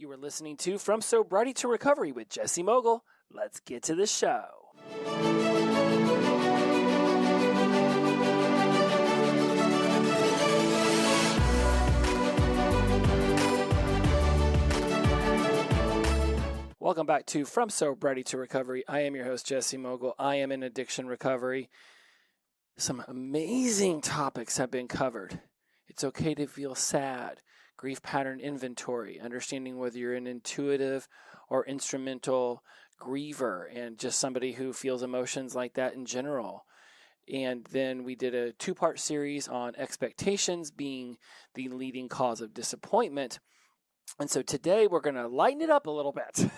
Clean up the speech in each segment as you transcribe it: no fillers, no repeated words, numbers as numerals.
You were listening to From Sobriety to Recovery with Jesse Mogul. Let's get to the show. Welcome back to From Sobriety to Recovery. I am your host, Jesse Mogul. I am in addiction recovery. Some amazing topics have been covered. It's okay to feel sad. Grief pattern inventory, understanding whether you're an intuitive or instrumental griever and just somebody who feels emotions like that in general. And then we did a 2-part series on expectations being the leading cause of disappointment. And so today we're going to lighten it up a little bit.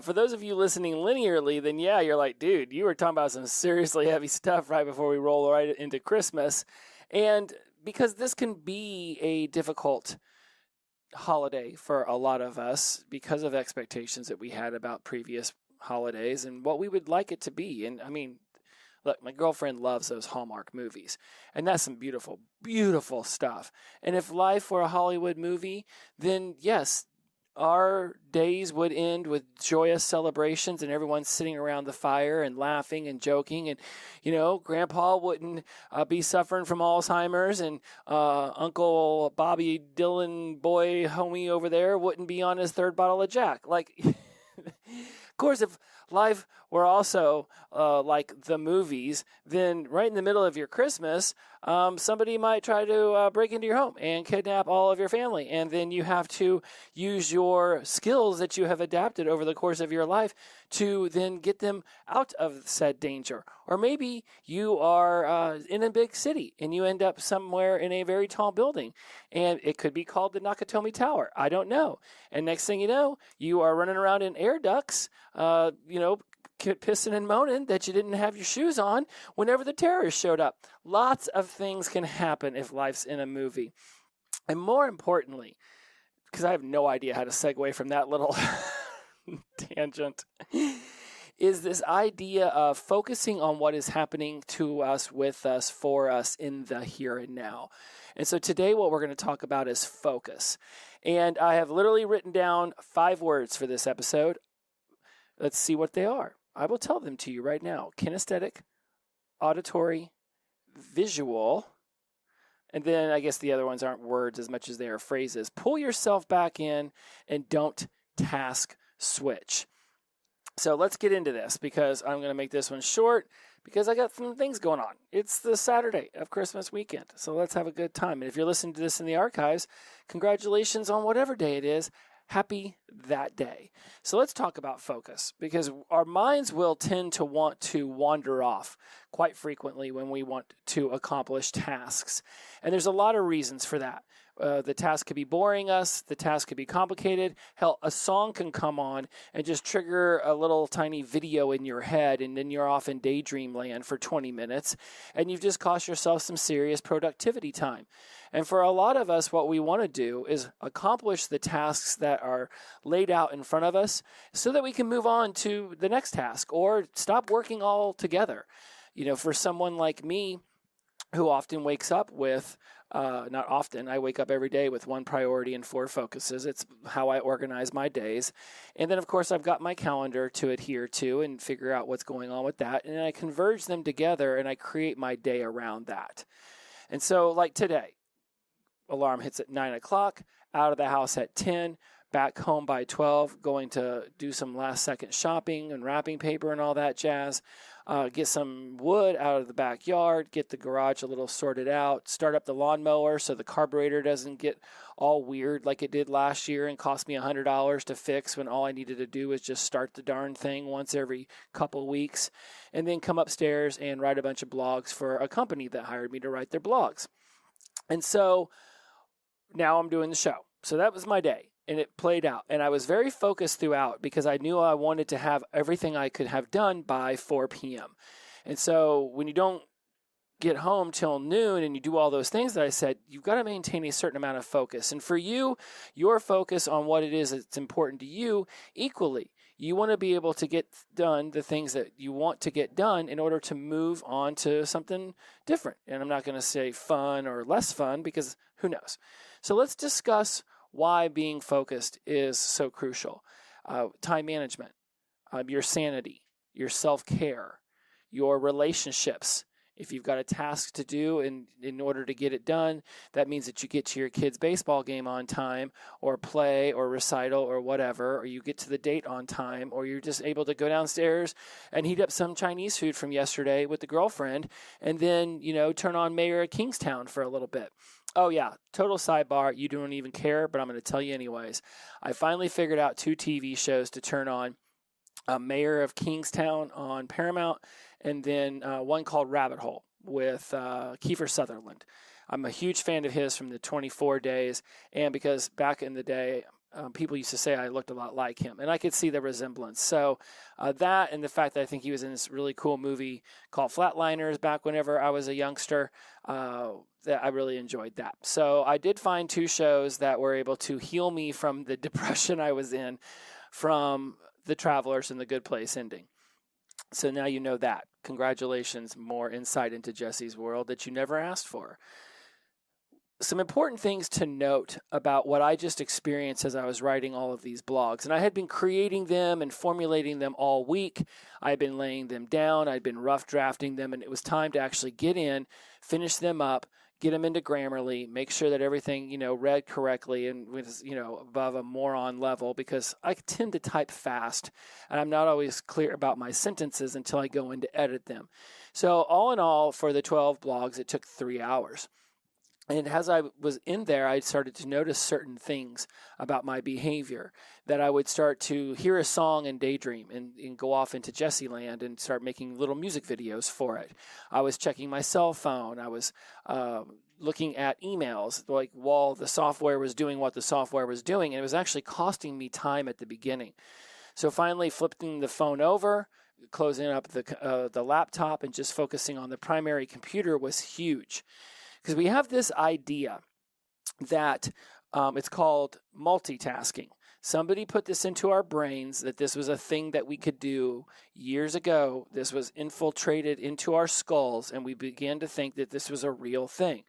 For those of you listening linearly, then yeah, you're like, dude, you were talking about some seriously heavy stuff right before we roll right into Christmas. And because this can be a difficult holiday for a lot of us because of expectations that we had about previous holidays and what we would like it to be. And I mean, look, my girlfriend loves those Hallmark movies, and that's some beautiful, beautiful stuff. And if life were a Hollywood movie, then yes, our days would end with joyous celebrations and everyone sitting around the fire and laughing and joking. And, you know, Grandpa wouldn't be suffering from Alzheimer's, and Uncle Bobby Dylan boy homie over there wouldn't be on his 3rd bottle of Jack. Like, of course, if life were also like the movies, then right in the middle of your Christmas, somebody might try to break into your home and kidnap all of your family. And then you have to use your skills that you have adapted over the course of your life to then get them out of said danger. Or maybe you are in a big city and you end up somewhere in a very tall building, and it could be called the Nakatomi Tower. I don't know. And next thing you know, you are running around in air ducts, pissing and moaning that you didn't have your shoes on whenever the terrorists showed up. Lots of things can happen if life's in a movie. And more importantly, because I have no idea how to segue from that little tangent, is this idea of focusing on what is happening to us, with us, for us in the here and now. And so today what we're going to talk about is focus. And I have literally written down 5 words for this episode. Let's see what they are. I will tell them to you right now. Kinesthetic, auditory, visual, and then I guess the other ones aren't words as much as they are phrases. Pull yourself back in and don't task switch. So let's get into this, because I'm going to make this one short because I got some things going on. It's the Saturday of Christmas weekend, so let's have a good time. And if you're listening to this in the archives, congratulations on whatever day it is. Happy that day. So let's talk about focus, because our minds will tend to want to wander off quite frequently when we want to accomplish tasks. And there's a lot of reasons for that. The task could be boring us. The task could be complicated. Hell, a song can come on and just trigger a little tiny video in your head, and then you're off in daydream land for 20 minutes, and you've just cost yourself some serious productivity time. And for a lot of us, what we want to do is accomplish the tasks that are laid out in front of us so that we can move on to the next task or stop working altogether. You know, for someone like me, who often wakes up with, not often, I wake up every day with 1 priority and 4 focuses. It's how I organize my days. And then, of course, I've got my calendar to adhere to and figure out what's going on with that. And I converge them together and I create my day around that. And so, like today, alarm hits at 9 o'clock, out of the house at 10, back home by 12, going to do some last-second shopping and wrapping paper and all that jazz, get some wood out of the backyard, get the garage a little sorted out, start up the lawnmower so the carburetor doesn't get all weird like it did last year and cost me $100 to fix when all I needed to do was just start the darn thing once every couple weeks, and then come upstairs and write a bunch of blogs for a company that hired me to write their blogs. And so now I'm doing the show. So that was my day. And it played out. And I was very focused throughout because I knew I wanted to have everything I could have done by 4 p.m. And so when you don't get home till noon and you do all those things that I said, you've got to maintain a certain amount of focus. And for you, your focus on what it is that's important to you equally. You want to be able to get done the things that you want to get done in order to move on to something different. And I'm not going to say fun or less fun because who knows. So let's discuss why being focused is so crucial. Time management, your sanity, your self-care, your relationships. If you've got a task to do and in order to get it done, that means that you get to your kid's baseball game on time or play or recital or whatever, or you get to the date on time, or you're just able to go downstairs and heat up some Chinese food from yesterday with the girlfriend and then, turn on Mayor of Kingstown for a little bit. Oh yeah, total sidebar, you don't even care, but I'm going to tell you anyways. I finally figured out 2 TV shows to turn on. Mayor of Kingstown on Paramount, and then one called Rabbit Hole with Kiefer Sutherland. I'm a huge fan of his from the 24 days, and because back in the day, people used to say I looked a lot like him, and I could see the resemblance. So that and the fact that I think he was in this really cool movie called Flatliners back whenever I was a youngster, that I really enjoyed that. So I did find 2 shows that were able to heal me from the depression I was in from The Travelers and The Good Place ending. So now you know that. Congratulations, more insight into Jesse's world that you never asked for. Some important things to note about what I just experienced as I was writing all of these blogs. And I had been creating them and formulating them all week. I had been laying them down. I'd been rough drafting them, and it was time to actually get in, finish them up, get them into Grammarly, make sure that everything, read correctly and was, above a moron level, because I tend to type fast and I'm not always clear about my sentences until I go in to edit them. So all in all, for the 12 blogs, it took 3 hours. And as I was in there, I started to notice certain things about my behavior, that I would start to hear a song and daydream and go off into Jesse land and start making little music videos for it. I was checking my cell phone. I was looking at emails, like while the software was doing what the software was doing. And it was actually costing me time at the beginning. So finally flipping the phone over, closing up the laptop and just focusing on the primary computer was huge. Because we have this idea that it's called multitasking. Somebody put this into our brains that this was a thing that we could do years ago. This was infiltrated into our skulls, and we began to think that this was a real thing.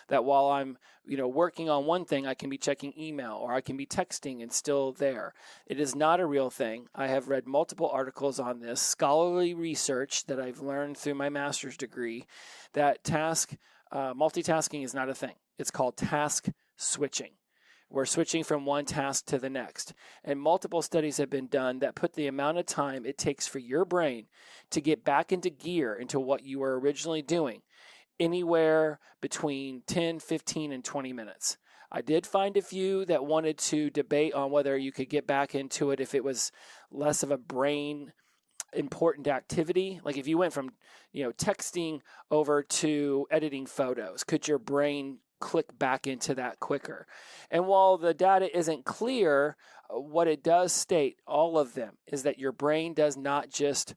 That while I'm, working on one thing, I can be checking email or I can be texting and still there. It is not a real thing. I have read multiple articles on this, scholarly research that I've learned through my master's degree, that multitasking is not a thing. It's called task switching. We're switching from one task to the next. And multiple studies have been done that put the amount of time it takes for your brain to get back into gear into what you were originally doing, anywhere between 10, 15, and 20 minutes. I did find a few that wanted to debate on whether you could get back into it if it was less of a brain important activity. Like if you went from, texting over to editing photos, could your brain click back into that quicker? And while the data isn't clear, what it does state, all of them, is that your brain does not just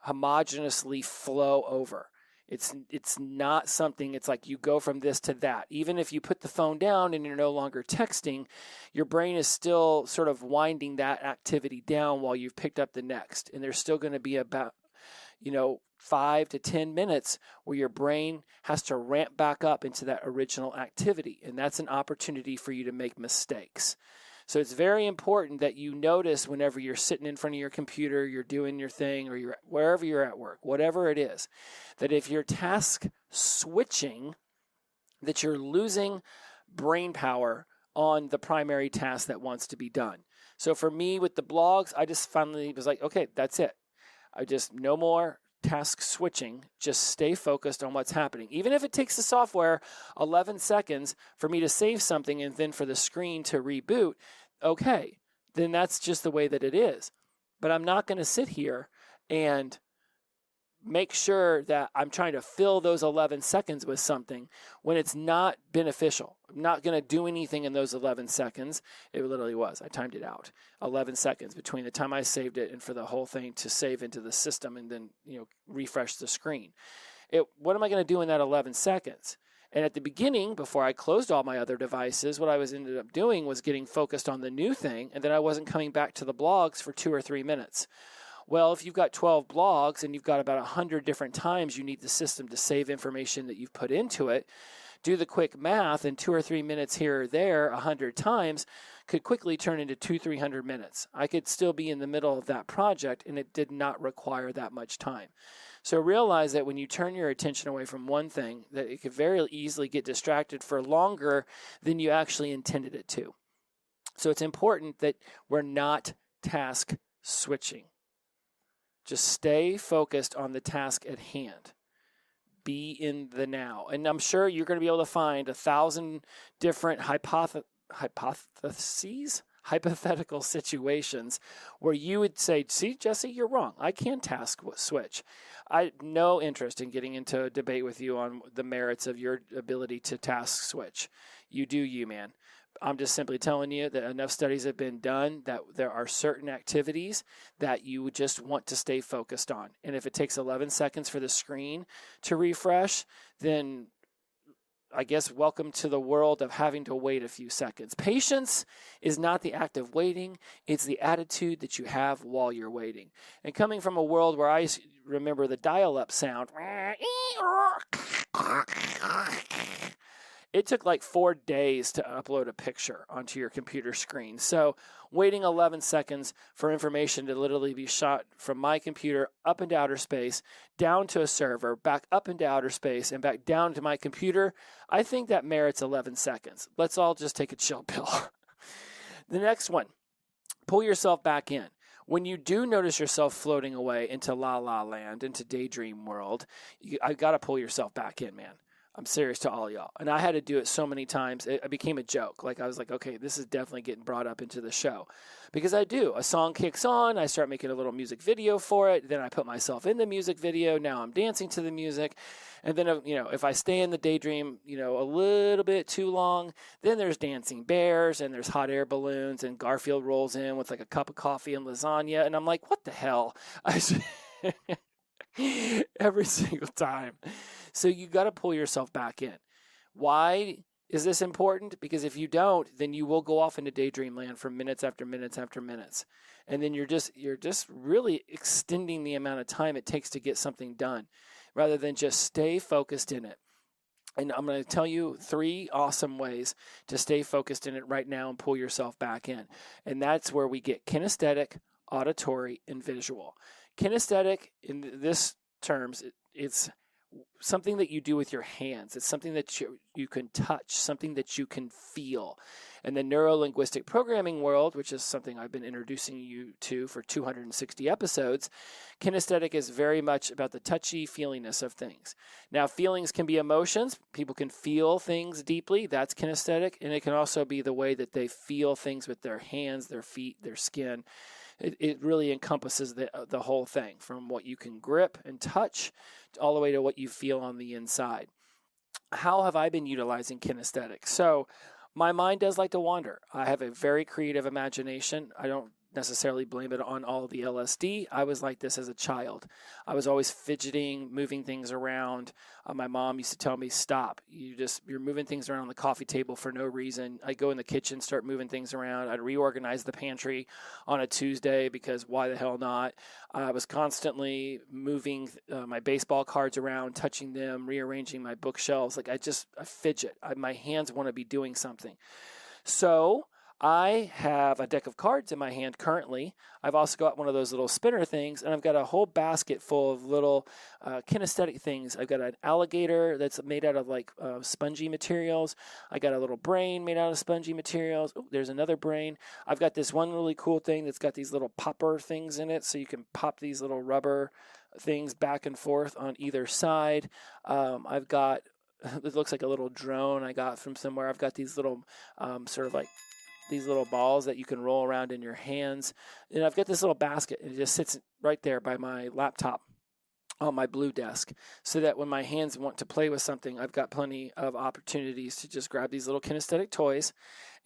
homogeneously flow over. It's not something, it's like you go from this to that. Even if you put the phone down and you're no longer texting, your brain is still sort of winding that activity down while you've picked up the next. And there's still going to be about, 5 to 10 minutes where your brain has to ramp back up into that original activity. And that's an opportunity for you to make mistakes. So it's very important that you notice whenever you're sitting in front of your computer, you're doing your thing, or you're wherever you're at work, whatever it is, that if you're task switching, that you're losing brain power on the primary task that wants to be done. So for me with the blogs, I just finally was like, okay, that's it. No more task switching, just stay focused on what's happening. Even if it takes the software 11 seconds for me to save something and then for the screen to reboot, okay, then that's just the way that it is. But I'm not going to sit here and make sure that I'm trying to fill those 11 seconds with something when it's not beneficial. I'm not going to do anything in those 11 seconds. It literally was. I timed it out. 11 seconds between the time I saved it and for the whole thing to save into the system and then, refresh the screen. What am I going to do in that 11 seconds? And at the beginning, before I closed all my other devices, what I ended up doing was getting focused on the new thing, and then I wasn't coming back to the blogs for 2 or 3 minutes. Well, if you've got 12 blogs and you've got about 100 different times you need the system to save information that you've put into it, Do the quick math, and 2 or 3 minutes here or there 100 times could quickly turn into 200-300 minutes. I could still be in the middle of that project, and it did not require that much time. So realize that when you turn your attention away from one thing, that it could very easily get distracted for longer than you actually intended it to. So it's important that we're not task switching. Just stay focused on the task at hand. Be in the now. And I'm sure you're going to be able to find 1,000 different hypothetical situations where you would say, see, Jesse, you're wrong. I can task switch. I have no interest in getting into a debate with you on the merits of your ability to task switch. You do you, man. I'm just simply telling you that enough studies have been done that there are certain activities that you just want to stay focused on. And if it takes 11 seconds for the screen to refresh, then I guess welcome to the world of having to wait a few seconds. Patience is not the act of waiting. It's the attitude that you have while you're waiting. And coming from a world where I remember the dial-up sound, it took like 4 days to upload a picture onto your computer screen. So waiting 11 seconds for information to literally be shot from my computer up into outer space, down to a server, back up into outer space, and back down to my computer, I think that merits 11 seconds. Let's all just take a chill pill. The next one, pull yourself back in. When you do notice yourself floating away into la-la land, into daydream world, I've got to pull yourself back in, man. I'm serious to all y'all. And I had to do it so many times. It became a joke. Like I was like, okay, this is definitely getting brought up into the show. Because I do. A song kicks on. I start making a little music video for it. Then I put myself in the music video. Now I'm dancing to the music. And then, if I stay in the daydream, a little bit too long, then there's dancing bears and there's hot air balloons and Garfield rolls in with like a cup of coffee and lasagna. And I'm like, what the hell? Every single time. So you got to pull yourself back in. Why is this important? Because if you don't, then you will go off into daydream land for minutes after minutes after minutes. And then you're just really extending the amount of time it takes to get something done rather than just stay focused in it. And I'm going to tell you 3 awesome ways to stay focused in it right now and pull yourself back in. And that's where we get kinesthetic, auditory, and visual. Kinesthetic, in this terms, it's something that you do with your hands. It's something that you can touch, something that you can feel. In the neuro-linguistic programming world, which is something I've been introducing you to for 260 episodes, kinesthetic is very much about the touchy-feeliness of things. Now, feelings can be emotions. People can feel things deeply. That's kinesthetic. And it can also be the way that they feel things with their hands, their feet, their skin. It really encompasses the whole thing, from what you can grip and touch all the way to what you feel on the inside. How have I been utilizing kinesthetic? So my mind does like to wander. I have a very creative imagination. I don't necessarily blame it on all the LSD. I was like this as a child. I was always fidgeting, moving things around. My mom used to tell me, stop. You're moving things around on the coffee table for no reason. I'd go in the kitchen, start moving things around. I'd reorganize the pantry on a Tuesday because why the hell not? I was constantly moving my baseball cards around, touching them, rearranging my bookshelves. Like I fidget. My hands want to be doing something. So I have a deck of cards in my hand currently. I've also got one of those little spinner things, and I've got a whole basket full of little kinesthetic things. I've got an alligator that's made out of like spongy materials. I got a little brain made out of spongy materials. Oh, there's another brain. I've got this one really cool thing that's got these little popper things in it, so you can pop these little rubber things back and forth on either side. I've got, it looks like a little drone I got from somewhere. I've got these little sort of like these little balls that you can roll around in your hands. And I've got this little basket, and it just sits right there by my laptop on my blue desk, so that when my hands want to play with something, I've got plenty of opportunities to just grab these little kinesthetic toys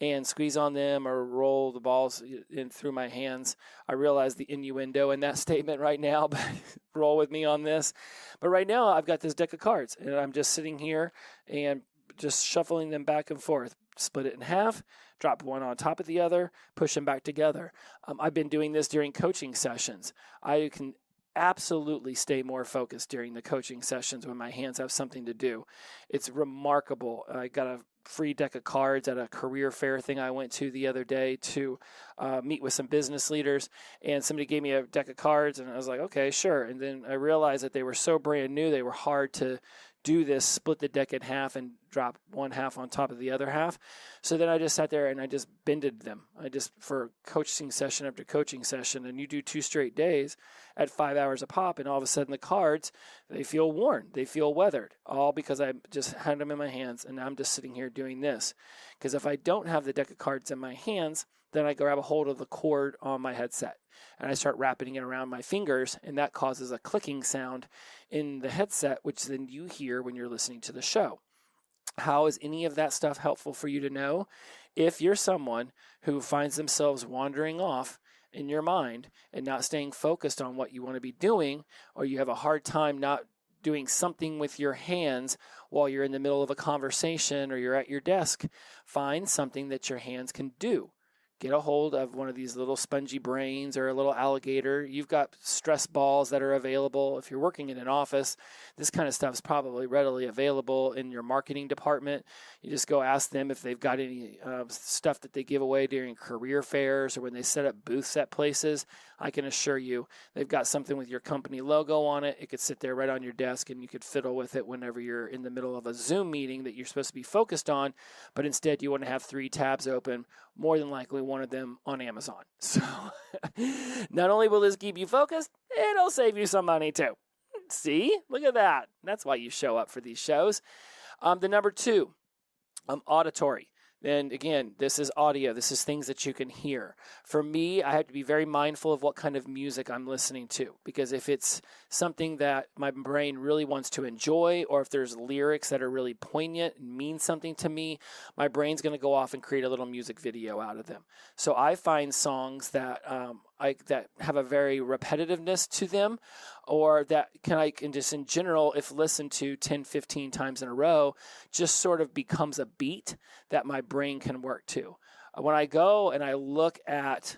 and squeeze on them or roll the balls in through my hands. I realize the innuendo in that statement right now, but roll with me on this. But right now I've got this deck of cards, and I'm just sitting here and just shuffling them back and forth. Split it in half, drop one on top of the other, push them back together. I've been doing this during coaching sessions. I can absolutely stay more focused during the coaching sessions when my hands have something to do. It's remarkable. I got a free deck of cards at a career fair thing I went to the other day to meet with some business leaders, and somebody gave me a deck of cards, and I was like, okay, sure. And then I realized that they were so brand new, they were hard to do this, split the deck in half and drop one half on top of the other half. So then I just sat there and I just bended them. For coaching session after coaching session, and you do 2 straight days at 5 hours a pop, and all of a sudden the cards, they feel worn, they feel weathered, all because I just had them in my hands, and I'm just sitting here doing this. Because if I don't have the deck of cards in my hands, then I grab a hold of the cord on my headset and I start wrapping it around my fingers, and that causes a clicking sound in the headset, which then you hear when you're listening to the show. How is any of that stuff helpful for you to know? If you're someone who finds themselves wandering off in your mind and not staying focused on what you want to be doing, or you have a hard time not doing something with your hands while you're in the middle of a conversation or you're at your desk, find something that your hands can do. Get a hold of one of these little spongy brains or a little alligator. You've got stress balls that are available. If you're working in an office, this kind of stuff is probably readily available in your marketing department. You just go ask them if they've got any stuff that they give away during career fairs or when they set up booths at places. I can assure you they've got something with your company logo on it. It could sit there right on your desk, and you could fiddle with it whenever you're in the middle of a Zoom meeting that you're supposed to be focused on, but instead you want to have 3 tabs open, more than likely one of them on Amazon. So not only will this keep you focused, it'll save you some money too. See? Look at that. That's why you show up for these shows. The number 2, auditory. And again, this is audio. This is things that you can hear. For me, I have to be very mindful of what kind of music I'm listening to, because if it's something that my brain really wants to enjoy, or if there's lyrics that are really poignant and mean something to me, my brain's going to go off and create a little music video out of them. So I find songs that that have a very repetitiveness to them, or that I can just in general, if listened to 10, 15 times in a row, just sort of becomes a beat that my brain can work to. When I go and I look at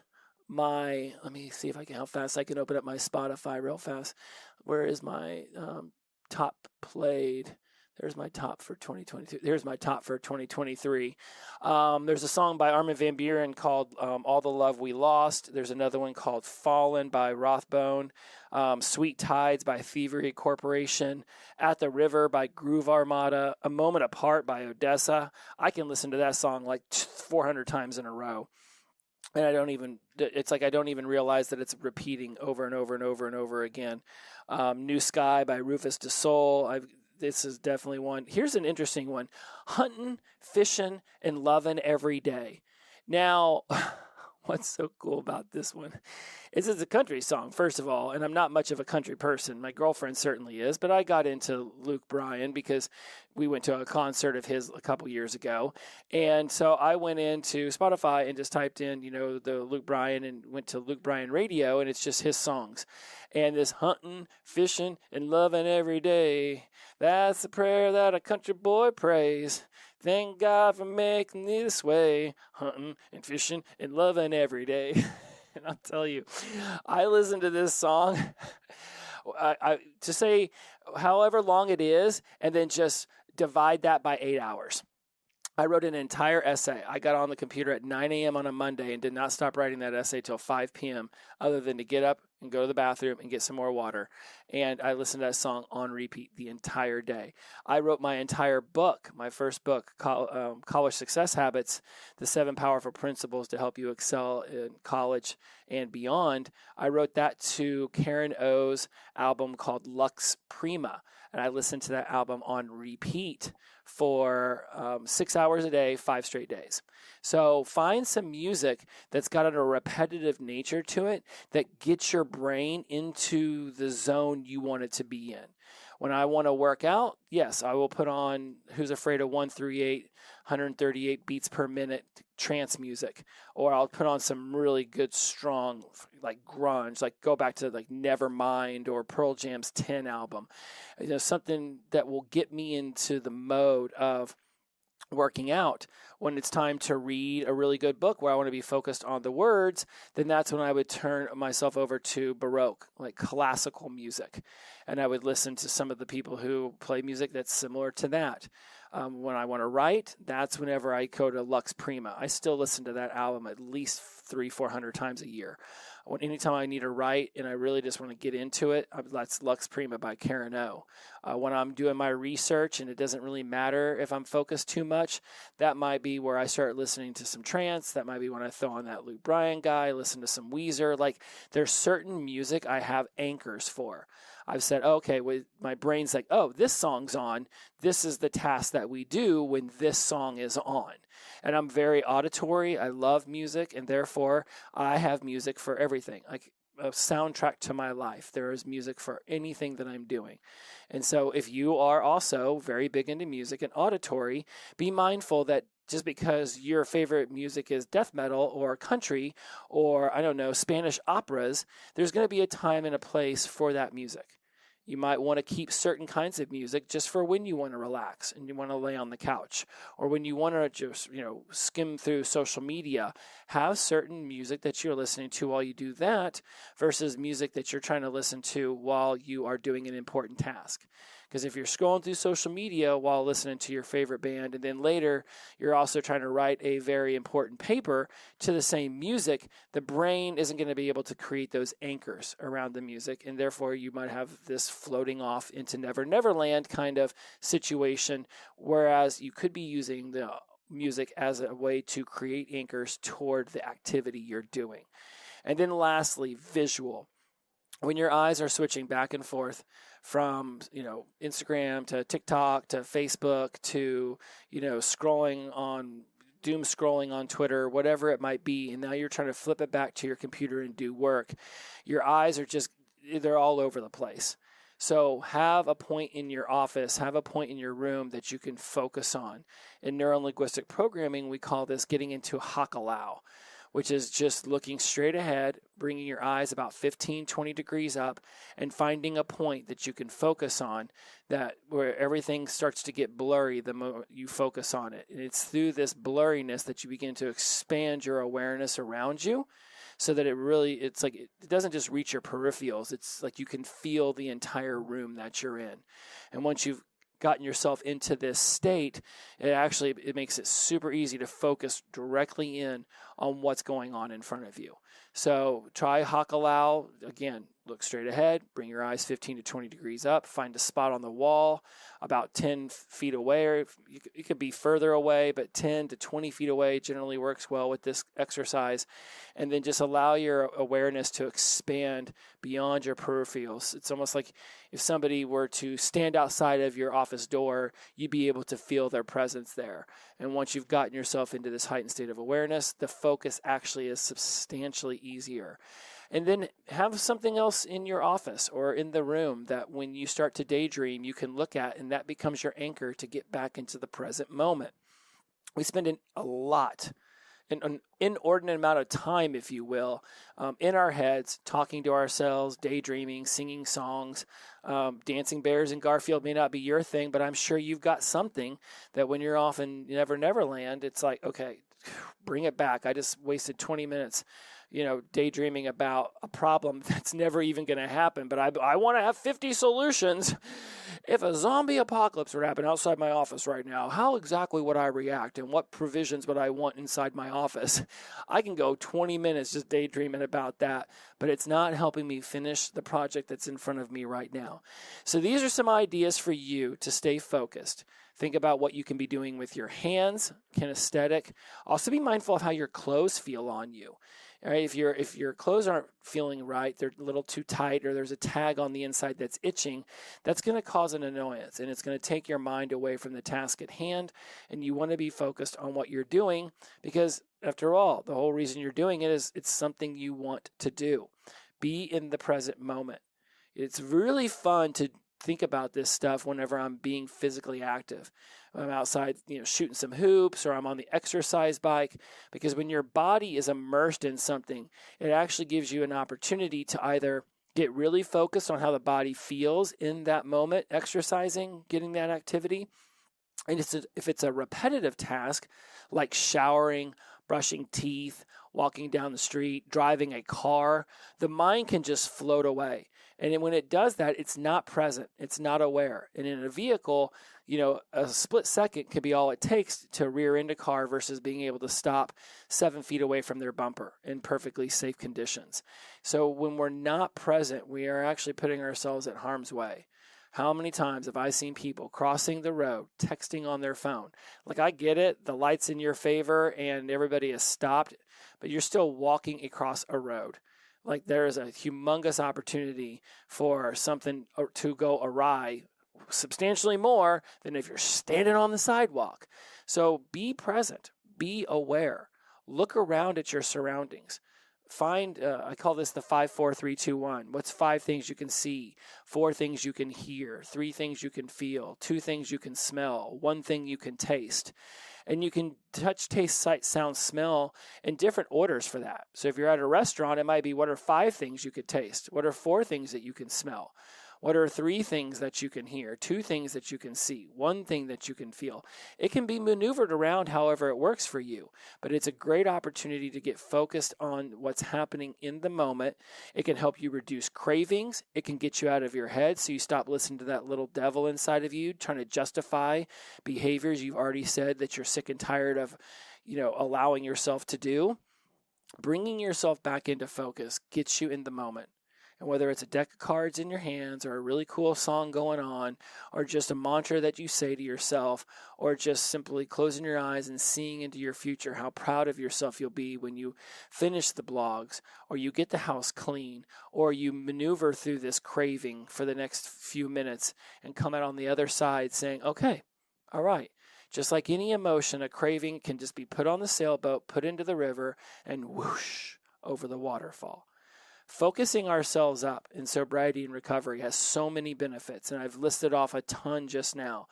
let me see how fast I can open up my Spotify real fast. Where is my top played? There's my top for 2022. Here's my top for 2023. There's a song by Armin van Buuren called All the Love We Lost. There's another one called Fallen by Rothbone. Sweet Tides by Thievery Corporation. At the River by Groove Armada. A Moment Apart by Odessa. I can listen to that song like 400 times in a row. And I don't even realize that it's repeating over and over and over and over again. New Sky by Rufus Du Sol. This is definitely one. Here's an interesting one. Hunting, Fishing, and Loving Every Day. Now, what's so cool about this one is it's a country song, first of all, and I'm not much of a country person. My girlfriend certainly is, but I got into Luke Bryan because we went to a concert of his a couple years ago. And so I went into Spotify and just typed in, the Luke Bryan, and went to Luke Bryan Radio, and it's just his songs. And this hunting, fishing, and loving every day, that's the prayer that a country boy prays. Thank God for making me this way, hunting and fishing and loving every day. And I'll tell you, I listen to this song, to say however long it is, and then just divide that by 8 hours. I wrote an entire essay. I got on the computer at 9 a.m. on a Monday and did not stop writing that essay till 5 p.m. other than to get up and go to the bathroom and get some more water. And I listened to that song on repeat the entire day. I wrote my entire book, my first book, College Success Habits, The 7 Powerful Principles to Help You Excel in College and Beyond. I wrote that to Karen O's album called Lux Prima. And I listened to that album on repeat for 6 hours a day, 5 straight days. So find some music that's got a repetitive nature to it that gets your brain into the zone you want it to be in. When I want to work out, yes, I will put on Who's Afraid of 138 beats per minute trance music, or I'll put on some really good, strong, like grunge, like go back to like Nevermind or Pearl Jam's 10 album. Something that will get me into the mode of working out. When it's time to read a really good book where I want to be focused on the words, then that's when I would turn myself over to Baroque, like classical music. And I would listen to some of the people who play music that's similar to that. When I want to write, that's whenever I go to Lux Prima. I still listen to that album at least 300-400 times a year. Anytime I need to write and I really just want to get into it, that's Lux Prima by Karen O. When I'm doing my research and it doesn't really matter if I'm focused too much, that might be where I start listening to some trance. That might be when I throw on that Luke Bryan guy, listen to some Weezer. Like, there's certain music I have anchors for. I've said, okay, my brain's like, oh, this song's on. This is the task that we do when this song is on. And I'm very auditory. I love music, and therefore I have music for everything, like a soundtrack to my life. There is music for anything that I'm doing. And so if you are also very big into music and auditory, be mindful that just because your favorite music is death metal or country or, I don't know, Spanish operas, there's going to be a time and a place for that music. You might want to keep certain kinds of music just for when you want to relax and you want to lay on the couch, or when you want to just, skim through social media. Have certain music that you're listening to while you do that versus music that you're trying to listen to while you are doing an important task. Because if you're scrolling through social media while listening to your favorite band, and then later you're also trying to write a very important paper to the same music, the brain isn't going to be able to create those anchors around the music, and therefore you might have this floating off into Never Never Land kind of situation, whereas you could be using the music as a way to create anchors toward the activity you're doing. And then lastly, visual. When your eyes are switching back and forth from, Instagram to TikTok to Facebook to, doom scrolling on Twitter, whatever it might be, and now you're trying to flip it back to your computer and do work, your eyes are they're all over the place. So have a point in your office, have a point in your room that you can focus on. In neurolinguistic programming, we call this getting into hakalau, which is just looking straight ahead, bringing your eyes about 15-20 degrees up, and finding a point that you can focus on, that where everything starts to get blurry the more you focus on it. And it's through this blurriness that you begin to expand your awareness around you, so that it's like it doesn't just reach your peripherals. It's like you can feel the entire room that you're in. And once you've gotten yourself into this state, it makes it super easy to focus directly in on what's going on in front of you. So try hakalau. Again, look straight ahead, bring your eyes 15-20 degrees up, find a spot on the wall about 10 feet away, or it could be further away, but 10 to 20 feet away generally works well with this exercise. And then just allow your awareness to expand beyond your peripherals. It's almost like if somebody were to stand outside of your office door, you'd be able to feel their presence there. And once you've gotten yourself into this heightened state of awareness, the focus actually is substantially easier. And then have something else in your office or in the room that when you start to daydream, you can look at, and that becomes your anchor to get back into the present moment. We spend an inordinate amount of time, if you will, in our heads, talking to ourselves, daydreaming, singing songs. Dancing bears in Garfield may not be your thing, but I'm sure you've got something that when you're off in Never Never Land, it's like, okay, bring it back. I just wasted 20 minutes daydreaming about a problem that's never even going to happen, but I want to have 50 solutions. If a zombie apocalypse were to happen outside my office right now, how exactly would I react and what provisions would I want inside my office? I can go 20 minutes just daydreaming about that, but it's not helping me finish the project that's in front of me right now. So these are some ideas for you to stay focused. Think about what you can be doing with your hands, kinesthetic. Also be mindful of how your clothes feel on you. All right, if your clothes aren't feeling right, they're a little too tight, or there's a tag on the inside that's itching, that's going to cause an annoyance, and it's going to take your mind away from the task at hand, and you want to be focused on what you're doing, because after all, the whole reason you're doing it is it's something you want to do. Be in the present moment. It's really fun to think about this stuff whenever I'm being physically active. I'm outside, shooting some hoops, or I'm on the exercise bike, because when your body is immersed in something, it actually gives you an opportunity to either get really focused on how the body feels in that moment, exercising, getting that activity, And if it's a repetitive task, like showering, brushing teeth, walking down the street, driving a car, the mind can just float away. And when it does that, it's not present. It's not aware. And in a vehicle, a split second could be all it takes to rear end a car versus being able to stop 7 feet away from their bumper in perfectly safe conditions. So when we're not present, we are actually putting ourselves at harm's way. How many times have I seen people crossing the road, texting on their phone? Like, I get it, the light's in your favor and everybody has stopped, but you're still walking across a road. Like, there is a humongous opportunity for something to go awry, substantially more than if you're standing on the sidewalk. So be present, be aware, look around at your surroundings. Find, I call this the 5, 4, 3, 2, 1. What's 5 things you can see, 4 things you can hear, 3 things you can feel, 2 things you can smell, 1 thing you can taste. And you can touch, taste, sight, sound, smell in different orders for that. So if you're at a restaurant, it might be, what are 5 things you could taste? What are 4 things that you can smell? What are 3 things that you can hear, 2 things that you can see, 1 thing that you can feel? It can be maneuvered around however it works for you, but it's a great opportunity to get focused on what's happening in the moment. It can help you reduce cravings. It can get you out of your head so you stop listening to that little devil inside of you trying to justify behaviors you've already said that you're sick and tired of, allowing yourself to do. Bringing yourself back into focus gets you in the moment. And whether it's a deck of cards in your hands or a really cool song going on or just a mantra that you say to yourself or just simply closing your eyes and seeing into your future how proud of yourself you'll be when you finish the blogs or you get the house clean or you maneuver through this craving for the next few minutes and come out on the other side saying, okay, all right. Just like any emotion, a craving can just be put on the sailboat, put into the river, and whoosh over the waterfall. Focusing ourselves up in sobriety and recovery has so many benefits, and I've listed off a ton just now.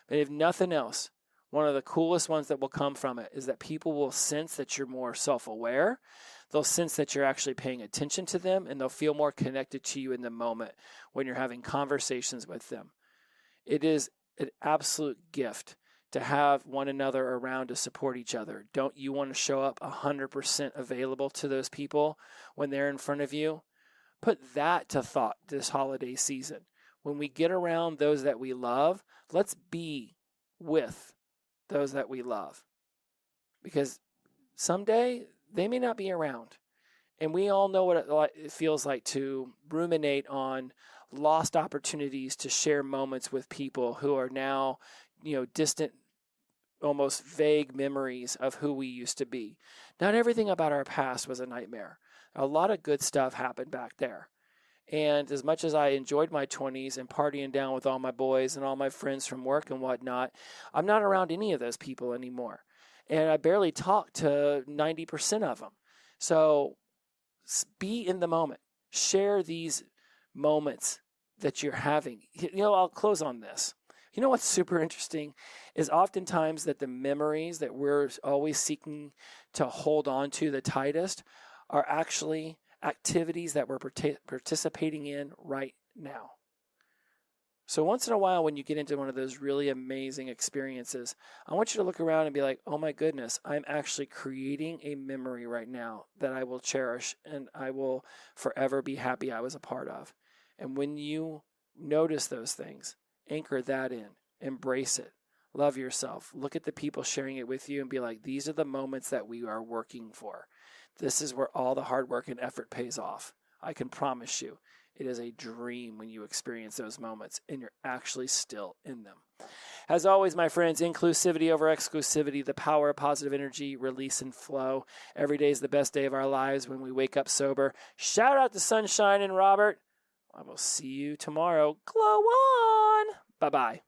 But if nothing else, one of the coolest ones that will come from it is that people will sense that you're more self-aware. They'll sense that you're actually paying attention to them, and they'll feel more connected to you in the moment when you're having conversations with them. It is an absolute gift to have one another around to support each other. Don't you want to show up 100% available to those people when they're in front of you? Put that to thought this holiday season. When we get around those that we love, let's be with those that we love. Because someday they may not be around. And we all know what it feels like to ruminate on lost opportunities to share moments with people who are now distant, almost vague memories of who we used to be. Not everything about our past was a nightmare. A lot of good stuff happened back there. And as much as I enjoyed my 20s and partying down with all my boys and all my friends from work and whatnot, I'm not around any of those people anymore. And I barely talk to 90% of them. So be in the moment. Share these moments that you're having. I'll close on this. You know what's super interesting is oftentimes that the memories that we're always seeking to hold on to the tightest are actually activities that we're participating in right now. So once in a while, when you get into one of those really amazing experiences, I want you to look around and be like, oh my goodness, I'm actually creating a memory right now that I will cherish and I will forever be happy I was a part of. And when you notice those things, anchor that in, embrace it, love yourself, look at the people sharing it with you and be like, these are the moments that we are working for. This is where all the hard work and effort pays off. I can promise you, it is a dream when you experience those moments and you're actually still in them. As always, my friends, inclusivity over exclusivity, the power of positive energy, release and flow. Every day is the best day of our lives when we wake up sober. Shout out to Sunshine and Robert. I will see you tomorrow. Glow on. Bye-bye.